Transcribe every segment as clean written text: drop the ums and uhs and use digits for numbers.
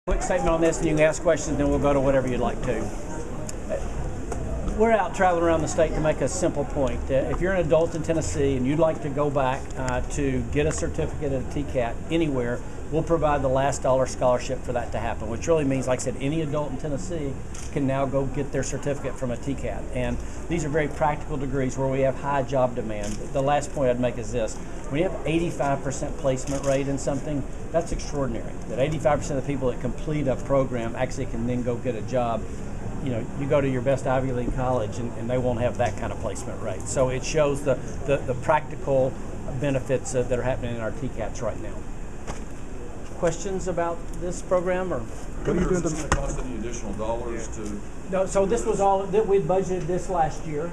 Quick statement on this, and you can ask questions, then we'll go to whatever you'd like to. We're out traveling around the state to make a simple point. If you're an adult in Tennessee and you'd like to go back to get a certificate at a TCAT anywhere, we'll provide the last dollar scholarship for that to happen, which really means, like I said, any adult in Tennessee can now go get their certificate from a TCAT. And these are very practical degrees where we have high job demand. The last point I'd make is this. When you have 85% placement rate in something, that's extraordinary. That 85% of the people that complete a program actually can then go get a job. You know, you go to your best Ivy League college and they won't have that kind of placement rate. So it shows the practical benefits that are happening in our TCATs right now. Questions about this program, or what are you doing? Is this going to cost any additional dollars to? No. So this was all that we budgeted this last year.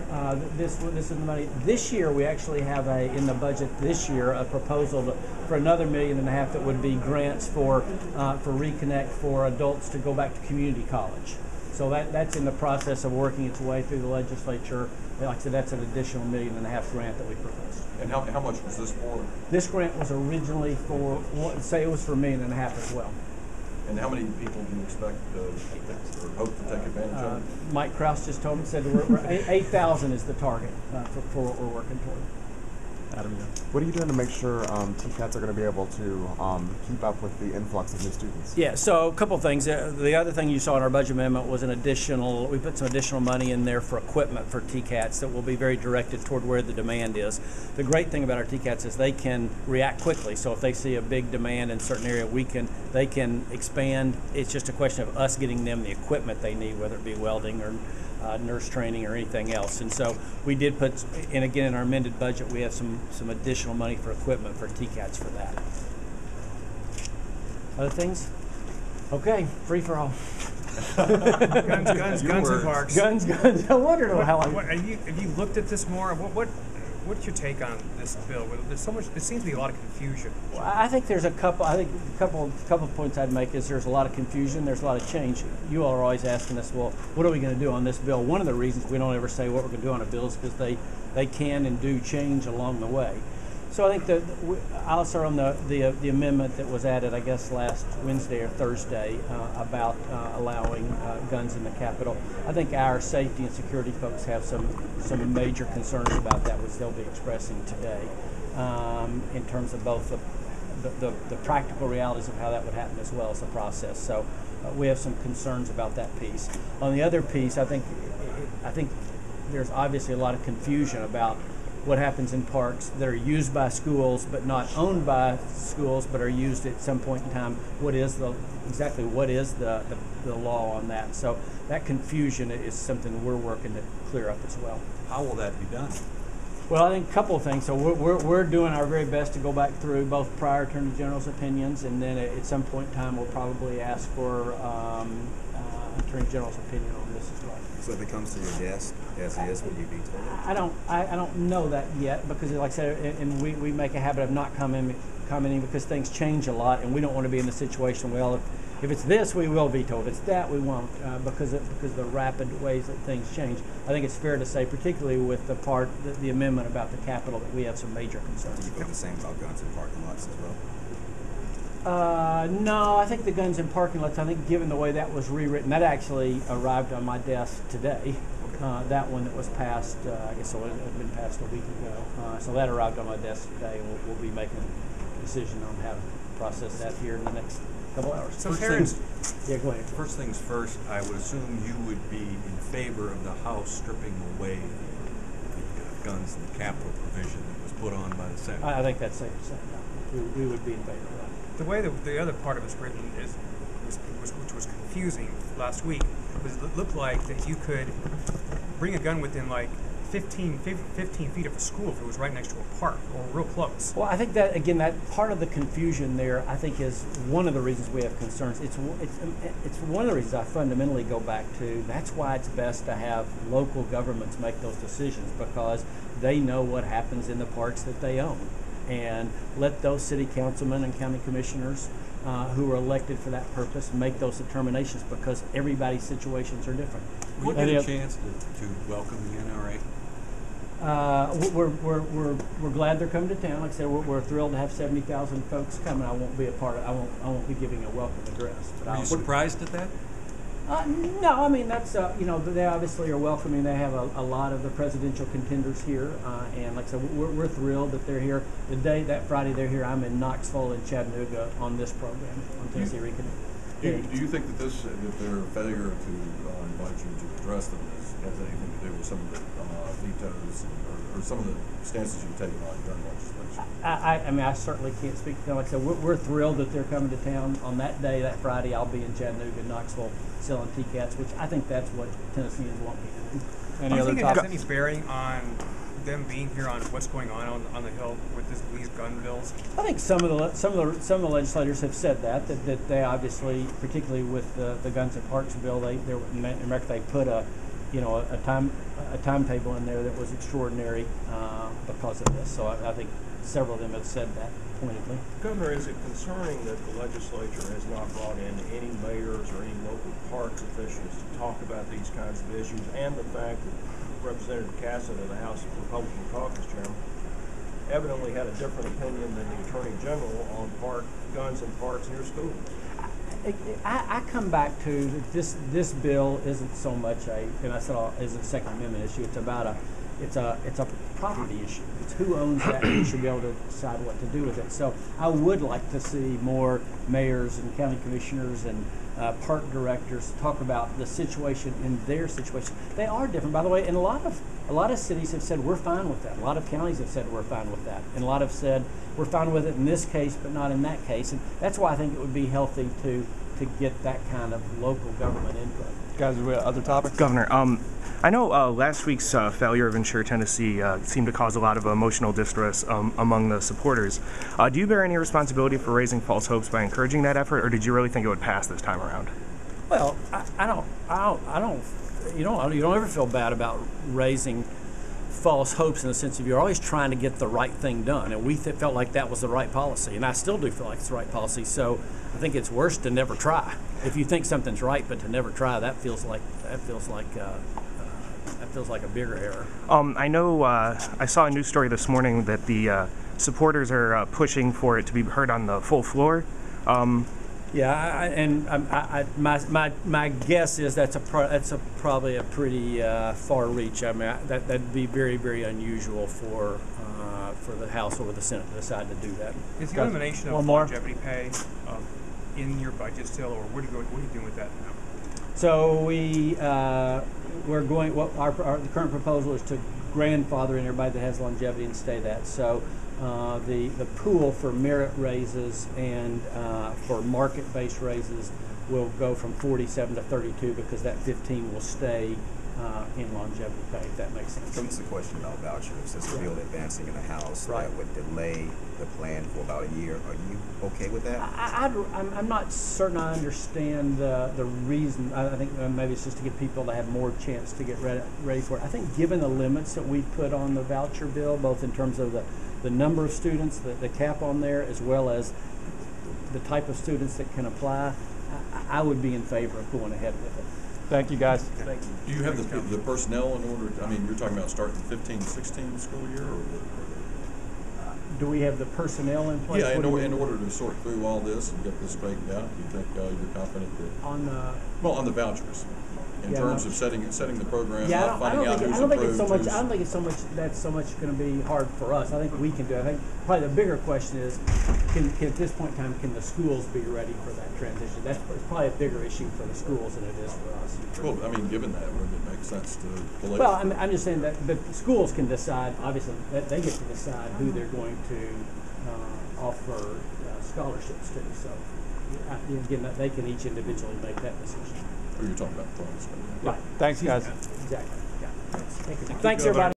This is the money. This year we actually have in the budget this year a proposal for another $1.5 million that would be grants for Reconnect for adults to go back to community college. So that's in the process of working its way through the legislature. Like I said, that's an additional $1.5 million grant that we proposed. And how much was this for? This grant was originally for, say it was for $1.5 million as well. And how many people do you expect or hope to take advantage of it? Mike Krause just told me, said we're 8,000 is the target for what we're working toward. Adam, what are you doing to make sure TCATs are going to be able to keep up with the influx of new students? Yeah, so a couple of things. The other thing you saw in our budget amendment was we put some additional money in there for equipment for TCATs that will be very directed toward where the demand is. The great thing about our TCATs is they can react quickly. So if they see a big demand in a certain area, they can expand. It's just a question of us getting them the equipment they need, whether it be welding or nurse training or anything else. And so we did put, and again in our amended budget, we have some additional money for equipment for TCATs for that. Other things? Okay, free for all. guns, and parks. Guns. I wondered how long. Have you looked at this more? What's your take on this bill? There's so much. There seems to be a lot of confusion. Well, I think there's a couple. I think a couple of points I'd make is there's a lot of confusion. There's a lot of change. You all are always asking us, well, what are we going to do on this bill? One of the reasons we don't ever say what we're going to do on a bill is because they can and do change along the way. So I think I'll start on the amendment that was added, I guess, last Wednesday or Thursday about allowing guns in the Capitol. I think our safety and security folks have some major concerns about that, which they'll be expressing today, in terms of both the practical realities of how that would happen as well as the process. So we have some concerns about that piece. On the other piece, I think there's obviously a lot of confusion about what happens in parks that are used by schools but not owned by schools but are used at some point in time. What is the law on that? So that confusion is something we're working to clear up as well. How will that be done? Well, I think a couple of things. So we're doing our very best to go back through both prior Attorney General's opinions, and then at some point in time we'll probably ask for Attorney General's opinion on this as well. So if it comes to your desk as is, will you be told? I don't know that yet, because like I said, and we make a habit of not commenting because things change a lot, and we don't want to be in the situation, well, if it's this, we will be told. If it's that, we won't, because of the rapid ways that things change. I think it's fair to say, particularly with the amendment about the Capitol, that we have some major concerns. Do you feel the same about guns in parking lots as well? No, I think the guns in parking lots, I think given the way that was rewritten, that actually arrived on my desk today. Okay. That one that was passed, I guess it had been passed a week ago. So that arrived on my desk today, and we'll be making a decision on how to process that here in the next couple hours. So yeah, go ahead. First things first, I would assume you would be in favor of the House stripping away the guns in the Capitol provision that was put on by the Senate. I think that's safe to say. Yeah. We would be in favor of that. The way that the other part of it's written which was confusing last week, was it looked like that you could bring a gun within like 15 feet of a school if it was right next to a park or real close. Well, I think that, again, that part of the confusion there, I think, is one of the reasons we have concerns. It's one of the reasons I fundamentally go back to, that's why it's best to have local governments make those decisions, because they know what happens in the parks that they own. And let those city councilmen and county commissioners who are elected for that purpose make those determinations, because everybody's situations are different. Will you get a chance to welcome the NRA? We're glad they're coming to town. Like I said, we're thrilled to have 70,000 folks coming. I won't be a part of. I won't be giving a welcome address. But Were you surprised at that? No, I mean that's they obviously are welcoming. They have a lot of the presidential contenders here, and like I said, we're thrilled that they're here. The day that Friday they're here, I'm in Knoxville and Chattanooga on this program on Tennessee Reconnect. Do you think that their failure to invite you to address them has anything to do with some of the vetoes or some of the stances you've taken on gun legislation? I mean, I certainly can't speak for them. Like I said, we're thrilled that they're coming to town on that day, that Friday. I'll be in Chattanooga, Knoxville, selling TCATs, which I think that's what Tennesseans want me to do. Do you think it has any bearing on them being here on what's going on the Hill with these gun bills? I think some of the legislators have said that they obviously, particularly with the Guns and Parks bill, they put a timetable in there that was extraordinary because of this. So I think several of them have said that pointedly. Governor, is it concerning that the legislature has not brought in any mayors or any local parks officials to talk about these kinds of issues, and the fact that Representative Cassidy of the House Republican Caucus Chairman evidently had a different opinion than the Attorney General on guns and parks near schools? I come back to this bill isn't so much isn't a Second Amendment issue. It's about it's a property issue. It's who owns that and who should be able to decide what to do with it. So I would like to see more mayors and county commissioners and park directors talk about the situation in their situation. They are different, by the way, and a lot of cities have said we're fine with that. A lot of counties have said we're fine with that, and a lot have said we're fine with it in this case, but not in that case. And that's why I think it would be healthy to get that kind of local government input. Guys, we have other topics? Governor, I know last week's failure of Insure Tennessee seemed to cause a lot of emotional distress among the supporters. Do you bear any responsibility for raising false hopes by encouraging that effort, or did you really think it would pass this time around? Well, I don't. You don't ever feel bad about raising false hopes in the sense of you're always trying to get the right thing done, and we felt like that was the right policy, and I still do feel like it's the right policy. So I think it's worse to never try. If you think something's right but to never try, that feels like a bigger error. I know I saw a news story this morning that the supporters are pushing for it to be heard on the full floor. My guess is that's probably a pretty far reach. I mean, that'd be very, very unusual for the House or the Senate to decide to do that. Is the elimination of longevity pay in your budget still, or what are you doing with that now? So we're going. The current proposal is to grandfather in everybody that has longevity and stay that. So the pool for merit raises and for market-based raises will go from 47 to 32 because that 15 will stay in longevity pay, if that makes sense. So this is a question about vouchers. There's a bill advancing in the House that would delay the plan for about a year. Are you okay with that? I'm not certain I understand the reason. I think maybe it's just to give people to have more chance to get ready for it. I think given the limits that we put on the voucher bill, both in terms of the number of students, the cap on there, as well as the type of students that can apply, I would be in favor of going ahead with it. Thank you, guys. Thank you. Do you have the personnel in order? I mean, you're talking about starting 15-16 school year, or do we have the personnel in place? Yeah, in order to sort through all this and get this straightened out, do you think you're confident that on the vouchers, in terms of setting the program up, finding out who's approved? I don't think it's so much that's so much going to be hard for us. I think we can do it. I think probably the bigger question is, at this point in time, can the schools be ready for that transition? That's probably a bigger issue for the schools than it is for us. Well, I mean, given that, would it make sense to delay? Well, I'm just saying that the schools can decide. Obviously, that they get to decide who they're going to offer scholarships to. So, again, they can each individually make that decision. Or you're talking about the promise. Right. Thanks, guys. Exactly. Yeah. Thanks, everybody.